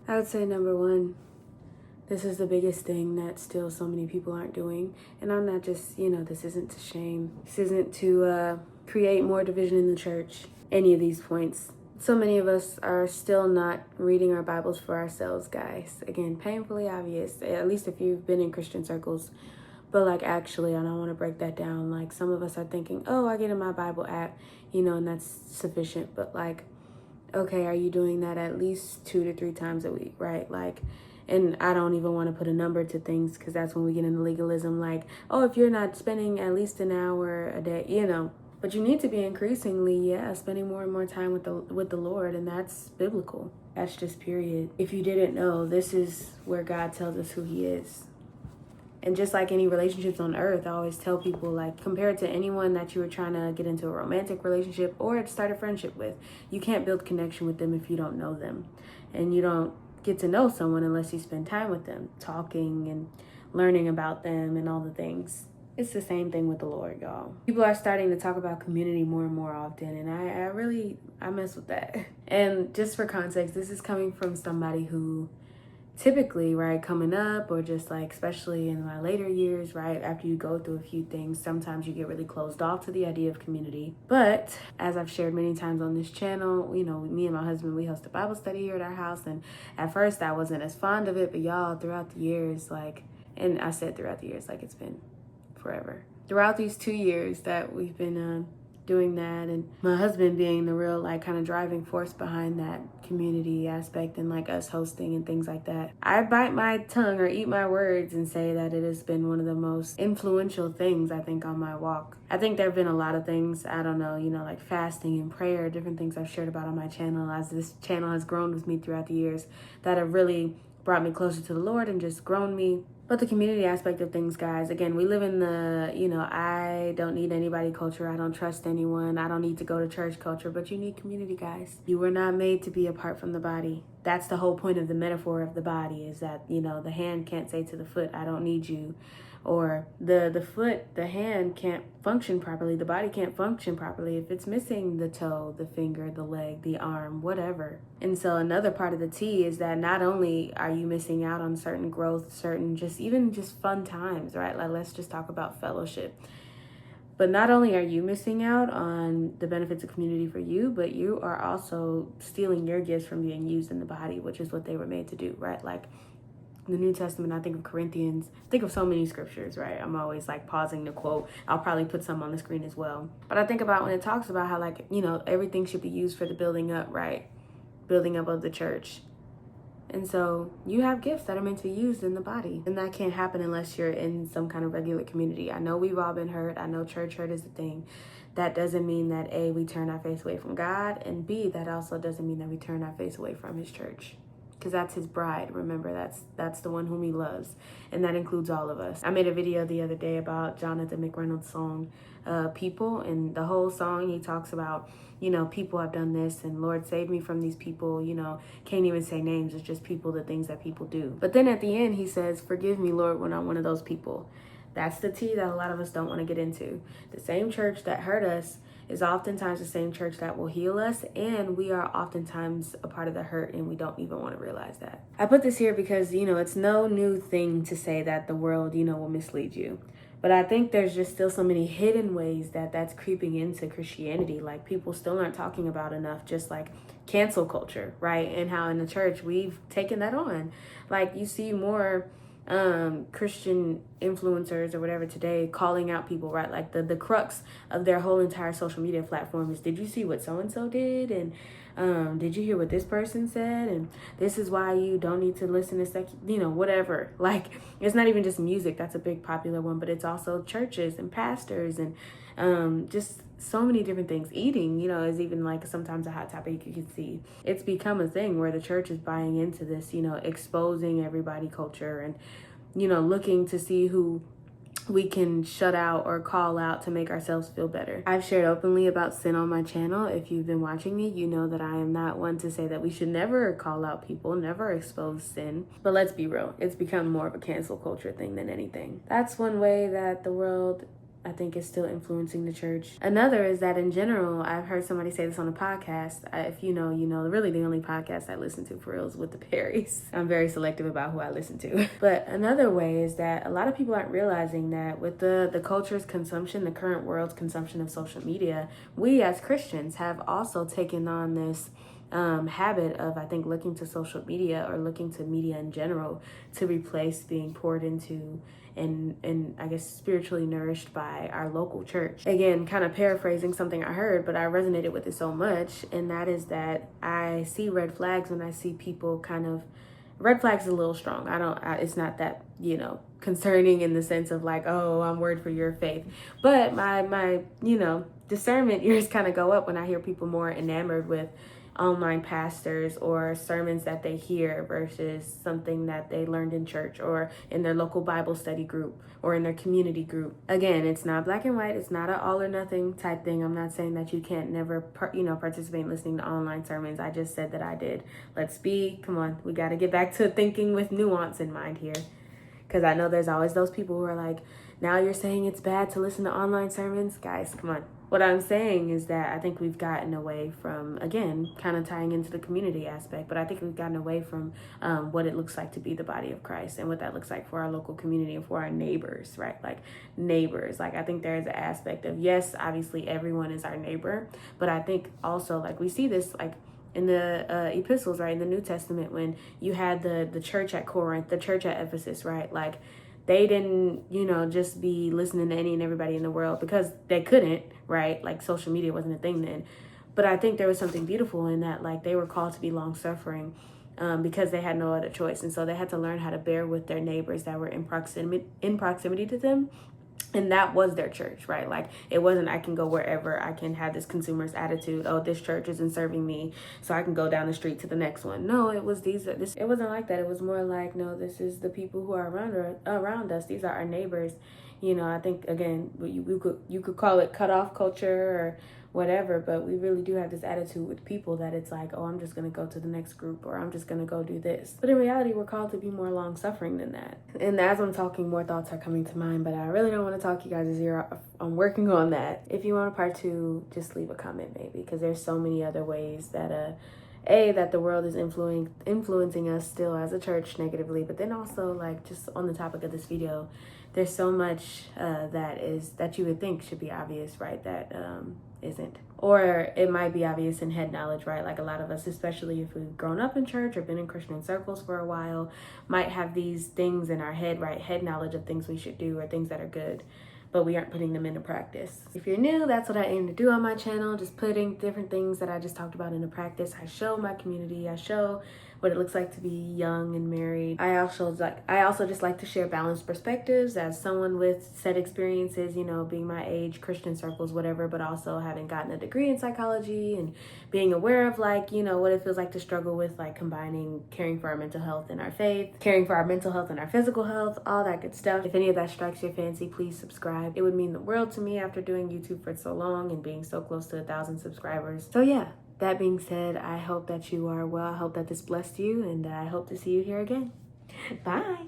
I would say number one, this is the biggest thing that still so many people aren't doing. And I'm not just, this isn't to shame. This isn't to create more division in the church. Any of these points. So many of us are still not reading our Bibles for ourselves, guys. Again, painfully obvious, at least if you've been in Christian circles. But actually, I don't want to break that down. Some of us are thinking, oh, I get in my Bible app, and that's sufficient. But okay, are you doing that at least 2 to 3 times a week, right? And I don't even want to put a number to things because that's when we get into legalism. Oh, if you're not spending at least an hour a day, But you need to be increasingly, spending more and more time with the Lord, and that's biblical. That's just period. If you didn't know, this is where God tells us who He is. And just like any relationships on earth, I always tell people, compare it to anyone that you were trying to get into a romantic relationship or start a friendship with. You can't build connection with them if you don't know them. And you don't get to know someone unless you spend time with them, talking and learning about them and all the things. It's the same thing with the Lord, y'all. People are starting to talk about community more and more often, and I mess with that. And just for context, this is coming from somebody who typically, right, coming up or just especially in my later years, right, after you go through a few things, sometimes you get really closed off to the idea of community. But as I've shared many times on this channel, me and my husband, we host a Bible study here at our house. And at first I wasn't as fond of it, but y'all, throughout the years, and I said throughout the years, it's been forever. Throughout these 2 years that we've been doing that, and my husband being the real kind of driving force behind that community aspect and us hosting and things like that, I bite my tongue or eat my words and say that it has been one of the most influential things I think on my walk. I think there have been a lot of things, I don't know, like fasting and prayer, different things I've shared about on my channel as this channel has grown with me throughout the years that have really brought me closer to the Lord and just grown me. But the community aspect of things, guys, again, we live in the, I don't need anybody culture. I don't trust anyone. I don't need to go to church culture, but you need community, guys. You were not made to be apart from the body. That's the whole point of the metaphor of the body, is that, the hand can't say to the foot, I don't need you. Or the foot, the hand can't function properly. The body can't function properly if it's missing the toe, the finger, the leg, the arm, whatever. And so another part of the T is that not only are you missing out on certain growth, certain even fun times, right? Let's just talk about fellowship. But not only are you missing out on the benefits of community for you, but you are also stealing your gifts from being used in the body, which is what they were made to do, right? The New Testament, I think of Corinthians, I think of so many scriptures, right? I'm always pausing to quote. I'll probably put some on the screen as well. But I think about when it talks about how everything should be used for the building up, right? Building up of the church. And so you have gifts that are meant to be used in the body. And that can't happen unless you're in some kind of regular community. I know we've all been hurt. I know church hurt is a thing. That doesn't mean that A, we turn our face away from God. And B, that also doesn't mean that we turn our face away from His church. Because that's His bride. Remember, that's the one whom He loves. And that includes all of us. I made a video the other day about Jonathan McReynolds' song, People. And the whole song, he talks about, people have done this. And Lord, save me from these people. Can't even say names. It's just people, the things that people do. But then at the end, he says, forgive me, Lord, when I'm one of those people. That's the T that a lot of us don't want to get into. The same church that hurt us is oftentimes the same church that will heal us, and we are oftentimes a part of the hurt, and we don't even want to realize that. I put this here because, it's no new thing to say that the world, will mislead you. But I think there's just still so many hidden ways that that's creeping into Christianity. People still aren't talking about enough, just cancel culture, right? And how in the church we've taken that on. You see more Christian influencers or whatever today calling out people, right? The crux of their whole entire social media platform is, did you see what so-and-so did? And did you hear what this person said? And this is why you don't need to listen to whatever. It's not even just music. That's a big popular one, but it's also churches and pastors and just so many different things. Eating, is even sometimes a hot topic. You can see it's become a thing where the church is buying into this, exposing everybody culture and, looking to see who we can shut out or call out to make ourselves feel better. I've shared openly about sin on my channel. If you've been watching me, you know that I am not one to say that we should never call out people, never expose sin. But let's be real, it's become more of a cancel culture thing than anything. That's one way that the world I think is still influencing the church. Another is that in general, I've heard somebody say this on a podcast. If you know, you know, really the only podcast I listen to for real is with the Perrys. I'm very selective about who I listen to. But another way is that a lot of people aren't realizing that with the culture's consumption, the current world's consumption of social media, we as Christians have also taken on this habit of, I think, looking to social media or looking to media in general to replace being poured into and I guess spiritually nourished by our local church. Again, kind of paraphrasing something I heard, but I resonated with it so much, and that is that I see red flags when I see people kind of, red flags is a little strong. It's not that, you know, concerning in the sense of like, oh, I'm worried for your faith. But my you know, discernment ears kind of go up when I hear people more enamored with online pastors or sermons that they hear versus something that they learned in church or in their local Bible study group or in their community group. Again, it's not black and white. It's not an all or nothing type thing. I'm not saying that you can't never, participate in listening to online sermons. I just said that I did. Let's be, come on, we got to get back to thinking with nuance in mind here. Because I know there's always those people who are like, now you're saying it's bad to listen to online sermons? Guys, come on. What I'm saying is that I think we've gotten away from, again, kind of tying into the community aspect, but I think we've gotten away from what it looks like to be the body of Christ and what that looks like for our local community and for our neighbors, right? Like neighbors. Like I think there is an aspect of, yes, obviously everyone is our neighbor, but I think also like we see this like in the epistles, right? In the New Testament, when you had the church at Corinth, the church at Ephesus, right? Like they didn't, just be listening to any and everybody in the world because they couldn't, right? Like social media wasn't a thing then. But I think there was something beautiful in that, like they were called to be long suffering because they had no other choice. And so they had to learn how to bear with their neighbors that were in proximity to them. And that was their church, right? Like it wasn't, I can go wherever, I can have this consumer's attitude. Oh, this church isn't serving me, so I can go down the street to the next one. No, it was it wasn't like that. It was more like, no, this is the people who are around us. These are our neighbors. I think again, you could call it cutoff culture or whatever, but we really do have this attitude with people that it's like, oh, I'm just going to go to the next group or I'm just going to go do this. But in reality, we're called to be more long suffering than that. And as I'm talking, more thoughts are coming to mind, but I really don't want to talk you guys' ear off. I'm working on that. If you want a part 2, just leave a comment maybe, because there's so many other ways that that the world is influencing us still as a church negatively, but then also like just on the topic of this video, there's so much that you would think should be obvious, right? That isn't. Or it might be obvious in head knowledge, right? Like a lot of us, especially if we've grown up in church or been in Christian circles for a while, might have these things in our head, right? Head knowledge of things we should do or things that are good, but we aren't putting them into practice. If you're new, that's what I aim to do on my channel, just putting different things that I just talked about into practice. I show my community, I show what it looks like to be young and married. I also just like to share balanced perspectives as someone with set experiences, being my age, Christian circles, whatever, but also having gotten a degree in psychology and being aware of what it feels like to struggle with combining caring for our mental health and our faith, caring for our mental health and our physical health, all that good stuff. If any of that strikes your fancy, please subscribe. It would mean the world to me after doing YouTube for so long and being so close to 1,000 subscribers. So yeah. That being said, I hope that you are well. I hope that this blessed you, and I hope to see you here again. Bye.